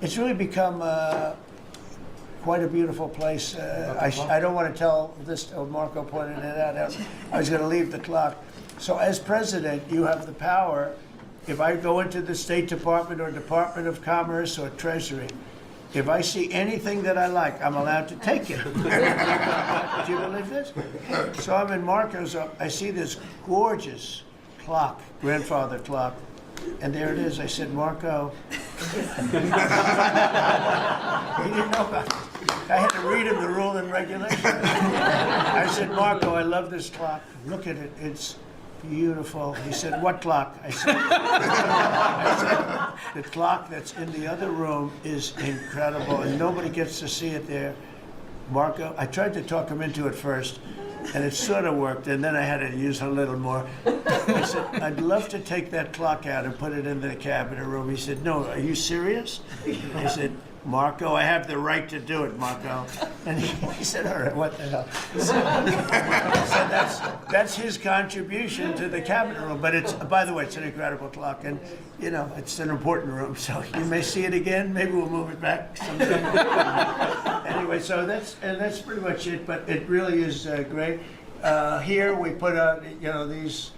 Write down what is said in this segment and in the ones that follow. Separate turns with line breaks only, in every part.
It's really become quite a beautiful place. I don't want to tell this, Marco pointed it out. I was going to leave the clock. So as president, you have the power, if I go into the State Department or Department of Commerce or Treasury, if I see anything that I like, I'm allowed to take it. Do you believe this? So I'm in Marco's, I see this gorgeous clock, grandfather clock, and there it is. I said, Marco, he didn't know about it. I had to read him the rule and regulation. I said, Marco, I love this clock. Look at it. It's beautiful. He said, what clock? I said, the clock that's in the other room is incredible, and nobody gets to see it there. Marco, I tried to talk him into it first, and it sort of worked, and then I had to use a little more. I said, I'd love to take that clock out and put it in the cabinet room. He said, no, are you serious? I said, Marco, I have the right to do it, Marco. And he said, all right, what the hell? So that's his contribution to the cabinet room. But it's, by the way, it's an incredible clock. And, you know, it's an important room. So you may see it again. Maybe we'll move it back sometime. Anyway, so that's pretty much it. But it really is great. Here we put out, you know, these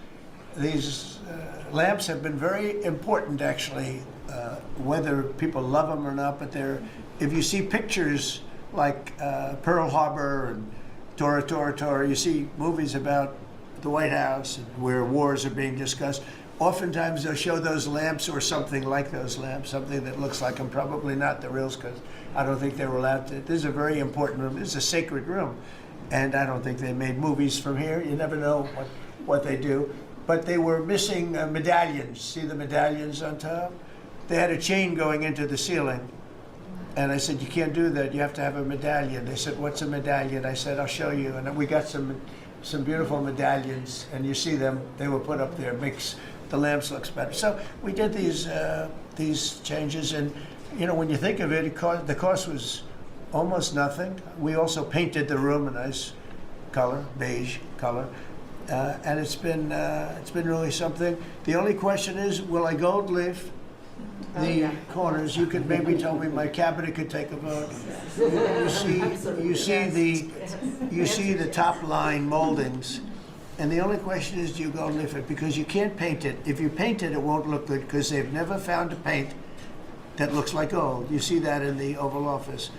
lamps have been very important, actually. Whether people love them or not, but if you see pictures like Pearl Harbor and Tora Tora Tora, you see movies about the White House and where wars are being discussed, oftentimes they'll show those lamps or something like those lamps, something that looks like them, probably not the reals, because I don't think they were allowed to. This is a very important room. This is a sacred room, and I don't think they made movies from here. You never know what they do. But they were missing medallions. See the medallions on top? They had a chain going into the ceiling. And I said, you can't do that. You have to have a medallion. They said, what's a medallion? I said, I'll show you. And we got some beautiful medallions. And you see them. They were put up there. Makes the lamps look better. So we did these changes. And, you know, when you think of it, the cost was almost nothing. We also painted the room a nice color, beige color. And it's been really something. The only question is, will I gold leaf the corners? You could maybe tell me, my cabinet could take a vote. You see the top line moldings, and the only question is, do you gold leaf it? Because you can't paint it. If you paint it, it won't look good, because they've never found a paint that looks like gold. You see that in the Oval Office.